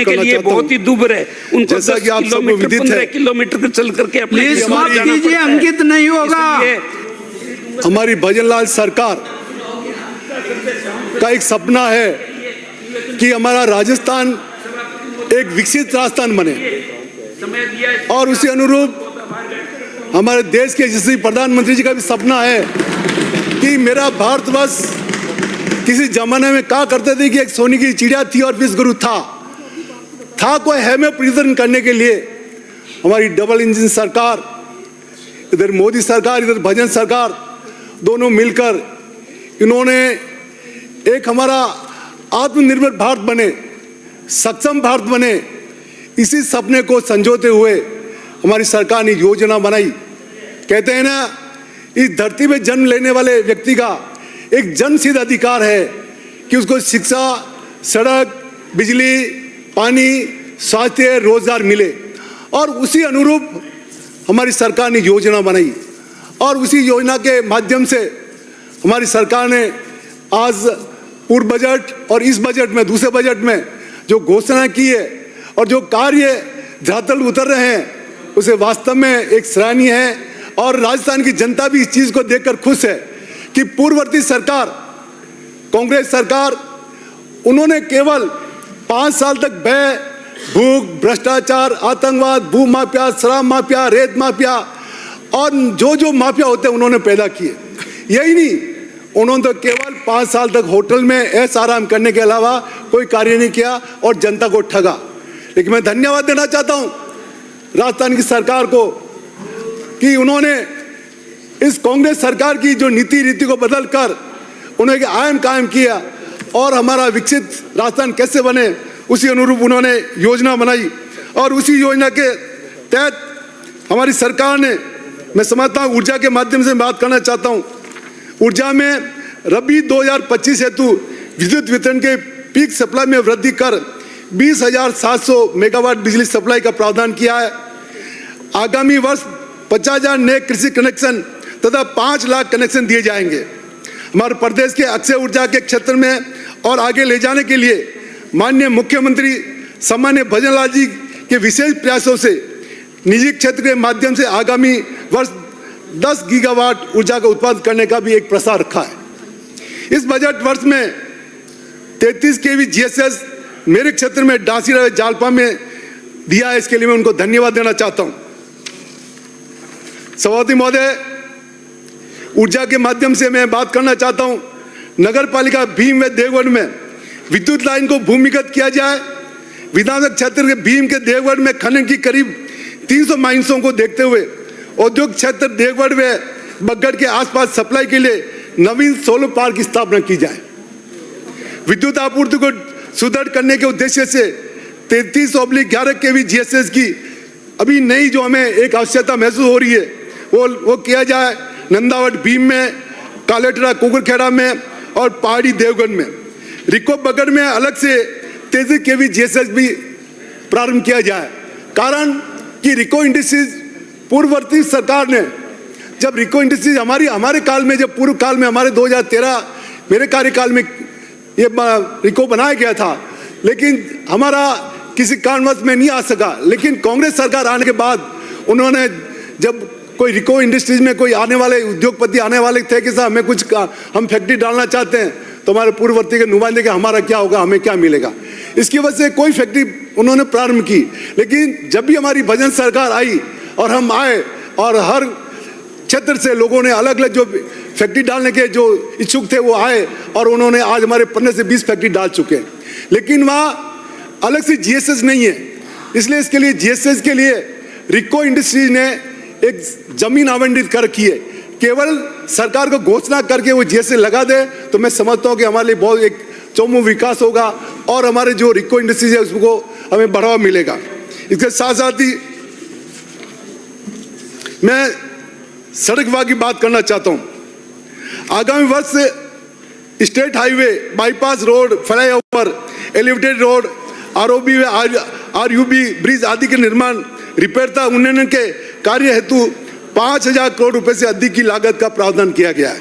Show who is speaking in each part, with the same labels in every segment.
Speaker 1: के लिए बहुत ही दूर है, उनको
Speaker 2: जैसा कि आप सबको विदित है,
Speaker 1: 15 किलोमीटर चल करके अपने
Speaker 3: कीजिए, अंकित नहीं होगा।
Speaker 2: हमारी भजनलाल सरकार का एक सपना है कि हमारा राजस्थान एक विकसित राजस्थान बने और उसी अनुरूप हमारे देश के यशस्वी प्रधानमंत्री जी का भी सपना है कि मेरा भारतवर्ष किसी जमाने में कहा करते थे कि एक सोने की चिड़िया थी और विश्वगुरु था को है में प्रेजेंट करने के लिए हमारी डबल इंजन सरकार, इधर मोदी सरकार इधर भजन सरकार, दोनों मिलकर इन्होंने एक हमारा आत्मनिर्भर भारत बने, सक्षम भारत बने, इसी सपने को संजोते हुए हमारी सरकार ने योजना बनाई। कहते हैं ना, इस धरती में जन्म लेने वाले व्यक्ति का एक जन्मसिद्ध अधिकार है कि उसको शिक्षा, सड़क, बिजली, पानी, स्वास्थ्य, रोजगार मिले और उसी अनुरूप हमारी सरकार ने योजना बनाई और उसी योजना के माध्यम से हमारी सरकार ने आज पूर्व बजट और इस बजट में, दूसरे बजट में जो घोषणा की है और जो कार्य धरातल उतर रहे हैं उसे वास्तव में एक सराहनीय है और राजस्थान की जनता भी इस चीज को देखकर खुश है कि पूर्ववर्ती सरकार, कांग्रेस सरकार, उन्होंने केवल 5 साल तक भय, भूख, भ्रष्टाचार, आतंकवाद, भू माफिया, शराब माफिया, रेत माफिया और जो माफिया होते हैं उन्होंने पैदा किए। यही नहीं, उन्होंने तो केवल 5 साल तक होटल में ऐश आराम करने के अलावा कोई कार्य नहीं किया और जनता को ठगा। लेकिन मैं धन्यवाद देना चाहता हूं राजस्थान की सरकार को कि उन्होंने इस कांग्रेस सरकार की जो नीति रीति को बदल कर उन्होंने आयम कायम किया और हमारा विकसित राजस्थान कैसे बने उसी अनुरूप उन्होंने योजना बनाई और उसी योजना के तहत हमारी सरकार ने, मैं समझता हूँ ऊर्जा के माध्यम से बात करना चाहता हूँ, ऊर्जा में रबी 2025 हेतु विद्युत वितरण के पीक सप्लाई में वृद्धि कर 20,700 मेगावाट बिजली सप्लाई का प्रावधान किया है। आगामी वर्ष 50,000 नए कृषि कनेक्शन तथा 5 लाख कनेक्शन दिए जाएंगे। हमारे प्रदेश के अक्षय ऊर्जा के क्षेत्र में और आगे ले जाने के लिए माननीय मुख्यमंत्री सम्मान्य भजनलाल जी के विशेष प्रयासों से निजी क्षेत्र के माध्यम से आगामी वर्ष 10 गीगावाट ऊर्जा का उत्पादन करने का भी एक प्रस्ताव रखा है। इस बजट वर्ष में 33 केवी जीएसएस मेरे क्षेत्र में डांसी जालपा में दिया है, इसके लिए मैं उनको धन्यवाद देना चाहता हूं। सभापति महोदय, ऊर्जा के माध्यम से मैं बात करना चाहता हूं, नगर पालिका भीम व देवगढ़ में विद्युत लाइन को भूमिगत किया जाए। विधानसभा क्षेत्र के भीम के देवगढ़ में खनन की करीब 300 माइंसों को देखते हुए औद्योगिक क्षेत्र देवगढ़ व बगड़ के आसपास सप्लाई के लिए नवीन सोलर पार्क की स्थापना की जाए। विद्युत आपूर्ति को सुदृढ़ करने के उद्देश्य से 33/11 केवी जीएसएस की अभी नई जो हमें एक आवश्यकता महसूस हो रही है वो किया जाए। नंदावट भीम में, कालेटरा कुकुरखेड़ा में और पहाड़ी देवगढ़ में, रिको बगड़ में अलग से 33 केवी जीएसएस भी प्रारंभ किया जाए। कारण कि रिको इंडस्ट्रीज पूर्ववर्ती सरकार ने, जब रिको इंडस्ट्रीज हमारे काल में, जब पूर्व काल में हमारे 2013 मेरे कार्यकाल में ये रिको बनाया गया था, लेकिन हमारा किसी कारणवश में नहीं आ सका। लेकिन कांग्रेस सरकार आने के बाद उन्होंने, जब कोई रिको इंडस्ट्रीज में कोई आने वाले उद्योगपति आने वाले थे कि साहब हमें कुछ हम फैक्ट्री डालना चाहते हैं, तो हमारे पूर्ववर्ती के नुमाइंदे के हमारा क्या होगा, हमें क्या मिलेगा, इसकी वजह से कोई फैक्ट्री उन्होंने प्रारंभ की। लेकिन जब भी हमारी भजन सरकार आई और हम आए और हर क्षेत्र से लोगों ने अलग अलग जो फैक्ट्री डालने के जो इच्छुक थे वो आए और उन्होंने आज हमारे 15 से 20 फैक्ट्री डाल चुके हैं। लेकिन वहाँ अलग से जीएसएस नहीं है, इसलिए इसके लिए जीएसएस के लिए रिको इंडस्ट्रीज ने एक जमीन आवंटित कर रखी है। केवल सरकार को घोषणा करके वो जीएसएस लगा दे तो मैं समझता हूँ कि हमारे लिए बहुत एक चौमुख विकास होगा और हमारे जो रिको इंडस्ट्रीज है उसको हमें बढ़ावा मिलेगा। इसके साथ साथ ही मैं सड़क विभाग की बात करना चाहता हूं। आगामी वर्ष से state highway, bypass road, flyover, elevated road, ROB व आरयूबी ब्रिज आदि के निर्माण, रिपेयर तथा उन्नयन के कार्य हेतु 5,000 करोड़ रुपए से अधिक की लागत का प्रावधान किया गया है।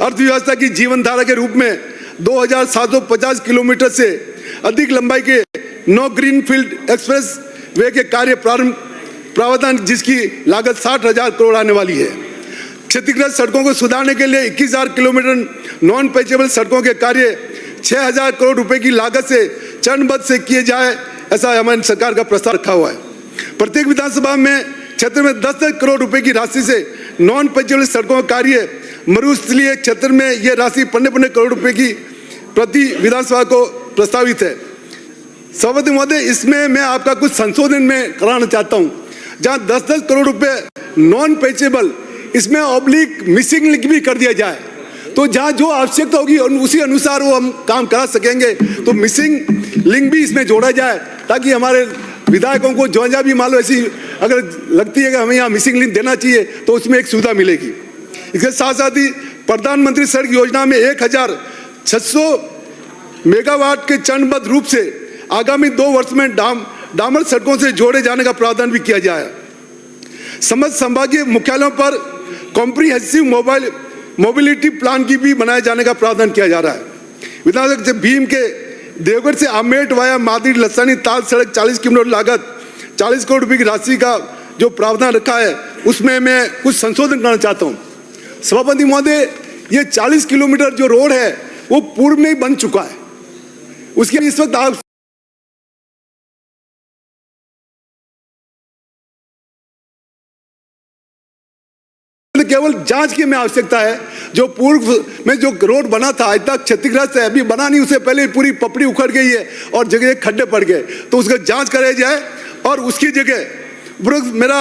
Speaker 2: अर्थव्यवस्था की जीवन धारा के रूप में 2,750 किलोमीटर से अधिक लंबाई के नो ग्रीनफील्ड एक्सप्रेस वे के कार्य प्रावधान जिसकी लागत 60,000 करोड़ आने वाली है। क्षतिग्रस्त सड़कों को सुधारने के लिए 21,000 किलोमीटर नॉन पैचेबल सड़कों के कार्य 6,000 करोड़ रुपए की लागत से चरणबद्ध से किए जाए, ऐसा हमारी सरकार का प्रस्ताव रखा हुआ है। प्रत्येक विधानसभा में क्षेत्र में 10 करोड़ रुपए की राशि से नॉन पैचेबल सड़कों का कार्य मरुस्थलीय क्षेत्र में यह राशि 15 करोड़ रुपए की प्रति विधानसभा को प्रस्तावित है। सभापति महोदय, इसमें मैं आपका कुछ संशोधन में कराना चाहता हूं। जहां 10 करोड़ रुपए नॉन पैचेबल, इसमें ऑब्लिक मिसिंग लिंक भी कर दिया जाए, तो जहां जो आवश्यकता होगी उसी अनुसार वो हम काम करा सकेंगे। तो मिसिंग लिंक भी इसमें जोड़ा जाए ताकि हमारे विधायकों को जो भी मान लो ऐसी अगर लगती है कि हमें यहाँ मिसिंग लिंक देना चाहिए तो उसमें एक सुविधा मिलेगी। इसके साथ साथ ही प्रधानमंत्री सड़क योजना में 1,600 मेगावाट के चरणबद्ध रूप से आगामी 2 वर्ष में डामर सड़कों से जोड़े जाने का प्रावधान भी किया जाए। समस्त संभागीय मुख्यालयों पर कॉम्प्रिहेंसिव मोबिलिटी प्लान की भी बनाए जाने का प्रावधान किया जा रहा है। विधानसभा भीम के देवगढ़ से आमेट वाया मादी लसानी ताल सड़क 40 किलोमीटर लागत 40 करोड़ रुपए की राशि का जो प्रावधान रखा है उसमें मैं कुछ संशोधन करना चाहता हूँ। सभापति महोदय, ये 40 किलोमीटर जो रोड है वो पूर्व में ही बन चुका है। उसके इस वक्त आप केवल जांच की में आवश्यकता है। जो पूर्व में जो रोड बना था आज तक क्षतिग्रस्त है, अभी बना नहीं, उससे पहले पूरी पपड़ी उखड़ गई है और जगह खड्डे पड़ गए, तो उसका जांच कराया जाए और उसकी जगह मेरा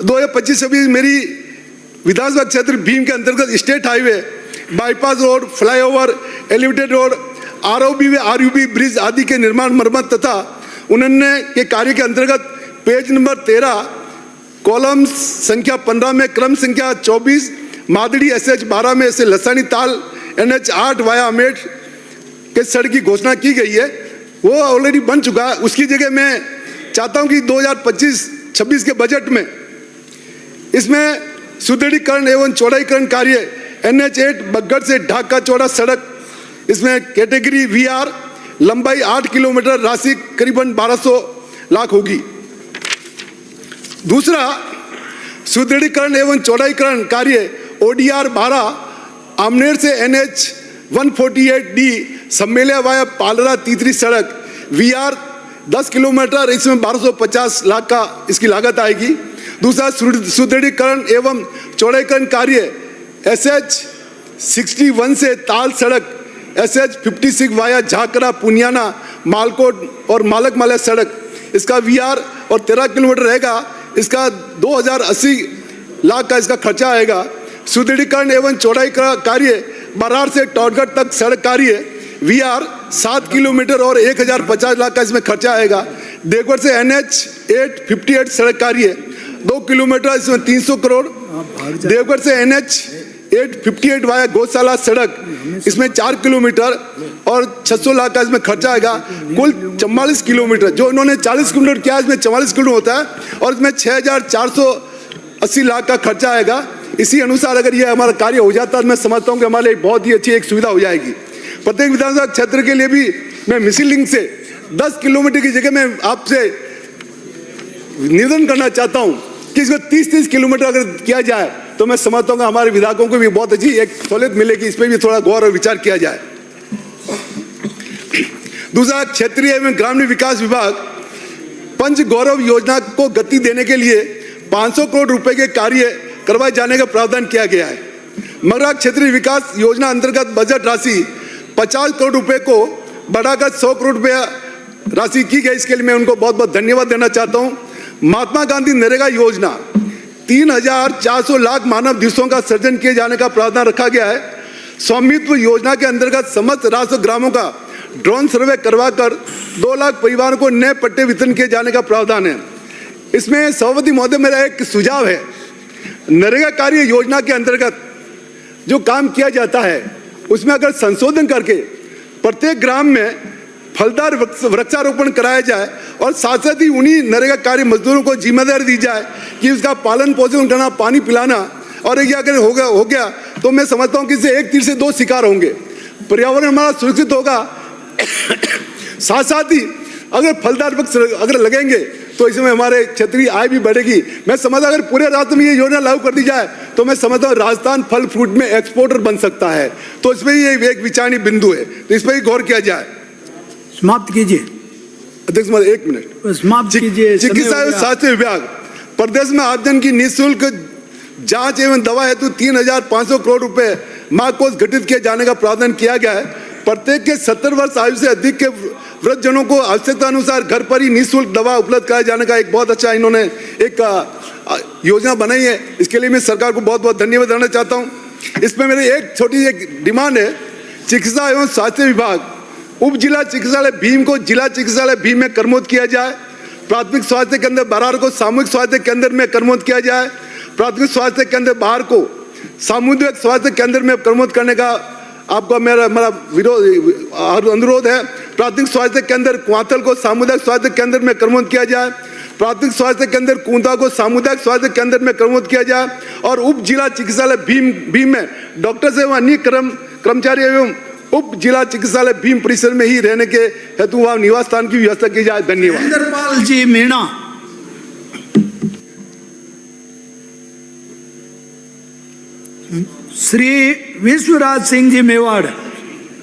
Speaker 2: 2025-26 मेरी विधानसभा क्षेत्र भीम के अंतर्गत state highway, bypass road, flyover, elevated road, RUB bridge आदि के निर्माण मरम्मत तथा उन्नयन के कार्य के अंतर्गत पेज नंबर 13 कॉलम संख्या 15 में क्रम संख्या 24 मादड़ी SH 12 में से लसानी ताल NH 8 वाया अमेठ के सड़क की घोषणा की गई है, वो ऑलरेडी बन चुका है। उसकी जगह मैं चाहता हूं कि 2025-26 के बजट में इसमें सुदृढ़ीकरण एवं चौड़ाईकरण कार्य NH 8 बग्गड़ से ढाका चौड़ा सड़क, इसमें कैटेगरी VR लंबाई 8 किलोमीटर, राशि करीबन 1200 लाख होगी। दूसरा, सुदृढ़ीकरण एवं चौड़ाईकरण कार्य ODR 12 आमनेर से NH 148D सम्मेल्या वाया पालरा तीतरी सड़क VR 10 किलोमीटर, इसमें 1250 लाख का इसकी लागत आएगी। दूसरा, सुदृढ़ीकरण एवं चौड़ाईकरण कार्य SH 61 से ताल सड़क SH 56 वाया झाकरा पुनियाना मालकोट और मालक माला सड़क, इसका VR और 13 किलोमीटर रहेगा, इसका 2080 लाख का इसका खर्चा आएगा। सुदृढ़ीकरण एवं चौड़ाई का कार्य बरार से टॉटगढ़ तक सड़क कार्य VR 7 किलोमीटर और 1050 लाख का इसमें खर्चा आएगा। देवगढ़ से NH 858 सड़क कार्य 2 किलोमीटर, इसमें 300 करोड़। देवगढ़ से NH 858 वाया गौशाला सड़क, इसमें 4 किलोमीटर और 600 लाख का इसमें खर्चा आएगा। कुल 44 किलोमीटर, जो इन्होंने 40 किलोमीटर किया, इसमें 44 किलोमीटर होता है और इसमें 6,480 लाख का खर्चा आएगा। इसी अनुसार अगर ये हमारा कार्य हो जाता है, मैं समझता हूँ कि हमारे लिए बहुत ही अच्छी एक सुविधा हो जाएगी। प्रत्येक विधानसभा क्षेत्र के लिए भी मैं मिसिंग लिंक से 10 किलोमीटर की जगह मैं आपसे निवेदन करना चाहता हूँ कि इसको 30-30 किलोमीटर अगर किया जाए तो मैं समझता हूँ हमारे विधायकों को भी बहुत अच्छी एक सहूलियत मिलेगी। इस पर भी थोड़ा गौर और विचार किया जाए। दूसरा, क्षेत्रीय एवं ग्रामीण विकास विभाग पंच गौरव योजना को गति देने के लिए 500 करोड़ रुपए के कार्य करवाए जाने का प्रावधान किया गया है। मगरा क्षेत्रीय विकास योजना अंतर्गत बजट राशि 50 करोड़ रुपए को बढ़ाकर 100 करोड़ रुपया राशि की गई। इसके लिए मैं उनको बहुत बहुत धन्यवाद देना चाहता हूँ। महात्मा गांधी नरेगा योजना 3,400 लाख मानव दिवसों का सृजन किए जाने का प्रावधान रखा गया है। स्वामित्व योजना के अंतर्गत समस्त राष्ट्र ग्रामों का ड्रोन सर्वे करवाकर 2 लाख परिवारों को नए पट्टे वितरण किए जाने का प्रावधान है। इसमें सभापति महोदय, मेरा एक सुझाव है, नरेगा कार्य योजना के अंतर्गत जो काम किया जाता है उसमें अगर संशोधन करके प्रत्येक ग्राम में फलदार वृक्षारोपण कराया जाए और साथ साथ ही उन्हीं नरेगा कार्य मजदूरों को जिम्मेदारी दी जाए कि उसका पालन पोषण करना, पानी पिलाना, और ये अगर हो गया तो मैं समझता हूँ कि इससे एक तीर से 2 शिकार होंगे। पर्यावरण हमारा सुरक्षित होगा, साथ साथ ही अगर फलदार वृक्ष अगर लगेंगे तो इसमें हमारे क्षेत्रीय आय भी बढ़ेगी। मैं समझता अगर पूरे राज्य में ये योजना लागू कर दी जाए तो मैं समझता हूँ राजस्थान फल फ्रूट में एक्सपोर्टर बन सकता है। तो इसमें ये एक विचारणीय बिंदु है, तो इस पर गौर किया जाए।
Speaker 3: समाप्त कीजिए।
Speaker 2: अध्यक्ष महोदय 1 मिनट
Speaker 3: समाप्त कीजिए।
Speaker 2: चिकित्सा एवं स्वास्थ्य विभाग प्रदेश में आवेदन की निःशुल्क जांच एवं दवा हेतु 3,500 करोड़ रुपए महाकोष गठित किए जाने का प्रावधान किया गया है। प्रत्येक के 70 वर्ष आयु से अधिक के वृद्धजनों को आवश्यकता अनुसार घर पर ही निःशुल्क दवा उपलब्ध कराए जाने का एक बहुत अच्छा इन्होंने एक योजना बनाई है। इसके लिए मैं सरकार को बहुत बहुत धन्यवाद देना चाहता हूँ। इसमें मेरी एक छोटी एक डिमांड है, चिकित्सा एवं स्वास्थ्य विभाग उप जिला चिकित्सालय भीम को जिला चिकित्सालय भीम में कर्मोन्नत किया जाए। प्राथमिक स्वास्थ्य केंद्र बरार को सामूहिक स्वास्थ्य केंद्र में कर्मोन्नत किया जाए। प्राथमिक स्वास्थ्य केंद्र बाहर को सामुदायिक स्वास्थ्य केंद्र में कर्मोन्नत करने का आपका मेरा विरोध अनुरोध है। प्राथमिक स्वास्थ्य केंद्र कुआंथल को सामुदायिक स्वास्थ्य केंद्र में कर्मोन्नत किया जाए। प्राथमिक स्वास्थ्य केंद्र कुंदा को सामुदायिक स्वास्थ्य केंद्र में कर्मोन्नत किया जाए और उप जिला चिकित्सालय भीम में डॉक्टर एवं अन्य कर्मचारी एवं उप जिला चिकित्सालय भीम परिसर में ही रहने के हेतु वहां निवास स्थान की व्यवस्था की जाए। धन्यवाद।
Speaker 3: इंद्रपाल जी मीणा। श्री विश्वराज सिंह जी मेवाड़।